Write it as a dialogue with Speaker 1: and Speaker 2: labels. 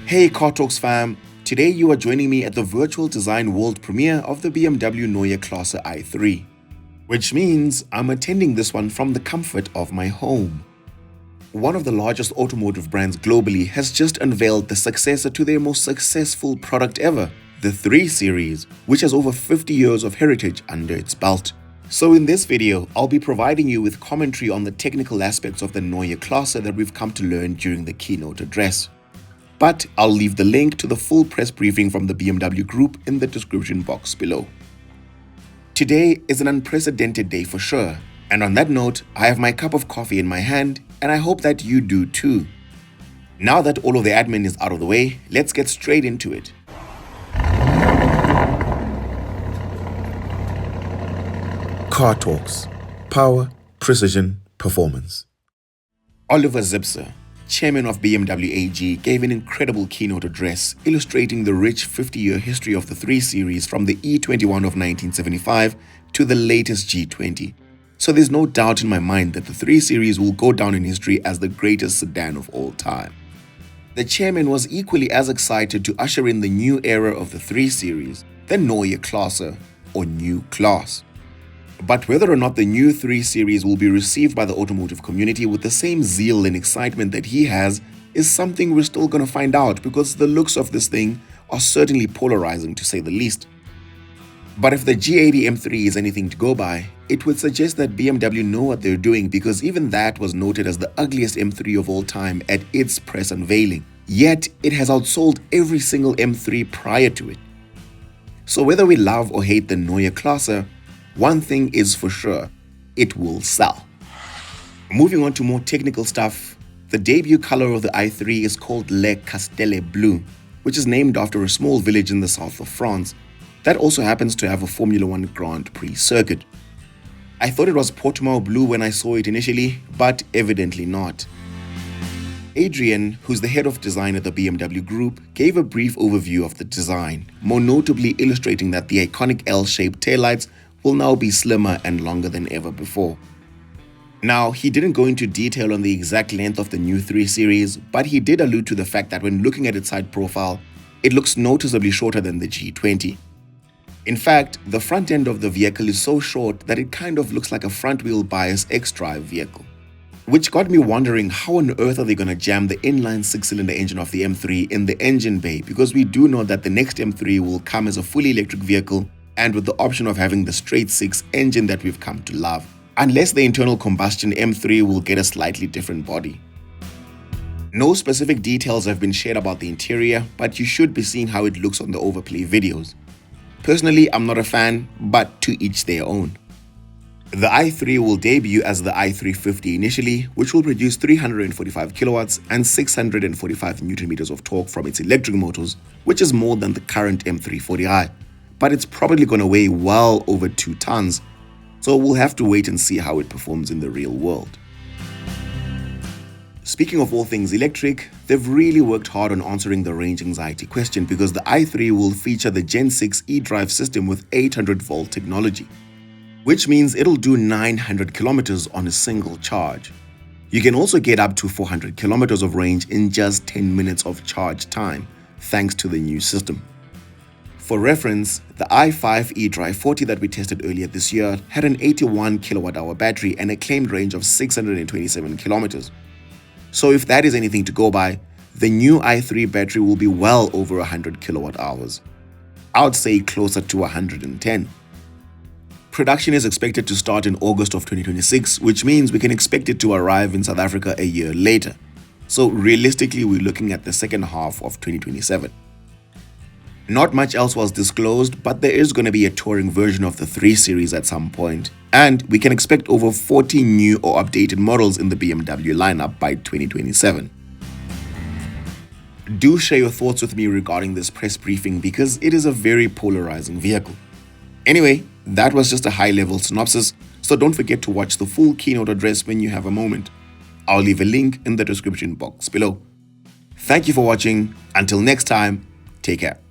Speaker 1: Hey Car Talks fam, today you are joining me at the virtual design world premiere of the BMW Neue Klasse i3, which means I'm attending this one from the comfort of my home. One of the largest automotive brands globally has just unveiled the successor to their most successful product ever, the 3 Series, which has over 50 years of heritage under its belt. So in this video, I'll be providing you with commentary on the technical aspects of the Neue Klasse that we've come to learn during the keynote address. But I'll leave the link to the full press briefing from the BMW Group in the description box below. Today is an unprecedented day for sure, and on that note, I have my cup of coffee in my hand, and I hope that you do too. Now that all of the admin is out of the way, let's get straight into it. Car Talks. Power, precision, performance. Oliver Zipse, chairman of BMW AG, gave an incredible keynote address illustrating the rich 50-year history of the 3 Series from the E21 of 1975 to the latest G20. So there's no doubt in my mind that the 3 Series will go down in history as the greatest sedan of all time. The chairman was equally as excited to usher in the new era of the 3 Series, the Neue Klasse, or New Class. But whether or not the new 3 Series will be received by the automotive community with the same zeal and excitement that he has is something we're still going to find out, because the looks of this thing are certainly polarizing to say the least. But if the G80 M3 is anything to go by, it would suggest that BMW know what they're doing, because even that was noted as the ugliest M3 of all time at its press unveiling. Yet it has outsold every single M3 prior to it. So whether we love or hate the Neue Klasse, one thing is for sure, it will sell. Moving on to more technical stuff, the debut color of the i3 is called Le Castelle Bleu, which is named after a small village in the south of France that also happens to have a Formula 1 Grand Prix circuit. I thought it was Portimao Blue when I saw it initially, but evidently not. Adrian, who's the head of design at the BMW Group, gave a brief overview of the design, more notably illustrating that the iconic L-shaped taillights will now be slimmer and longer than ever before. Now, he didn't go into detail on the exact length of the new 3 Series, but he did allude to the fact that when looking at its side profile, it looks noticeably shorter than the G20. In fact, the front end of the vehicle is so short that it kind of looks like a front-wheel bias X-Drive vehicle. Which got me wondering, how on earth are they going to jam the inline 6-cylinder engine of the M3 in the engine bay, because we do know that the next M3 will come as a fully electric vehicle and with the option of having the straight 6 engine that we've come to love, unless the internal combustion M3 will get a slightly different body. No specific details have been shared about the interior, but you should be seeing how it looks on the overplay videos. Personally, I'm not a fan, but to each their own. The i3 will debut as the i350 initially, which will produce 345 kilowatts and 645 newton meters of torque from its electric motors, which is more than the current M340i. But it's probably going to weigh well over 2 tons, so we'll have to wait and see how it performs in the real world. Speaking of all things electric, they've really worked hard on answering the range anxiety question, because the i3 will feature the Gen 6 eDrive system with 800-volt technology, which means it'll do 900 kilometers on a single charge. You can also get up to 400 kilometers of range in just 10 minutes of charge time, thanks to the new system. For reference, the i5 eDrive 40 that we tested earlier this year had an 81 kilowatt-hour battery and a claimed range of 627 kilometers. So if that is anything to go by, the new i3 battery will be well over 100 kilowatt-hours. I would say closer to 110. Production is expected to start in August of 2026, which means we can expect it to arrive in South Africa a year later. So realistically, we're looking at the second half of 2027. Not much else was disclosed, but there is going to be a touring version of the 3 Series at some point, and we can expect over 40 new or updated models in the BMW lineup by 2027. Do share your thoughts with me regarding this press briefing, because it is a very polarizing vehicle. Anyway, that was just a high-level synopsis, so don't forget to watch the full keynote address when you have a moment. I'll leave a link in the description box below. Thank you for watching. Until next time, take care.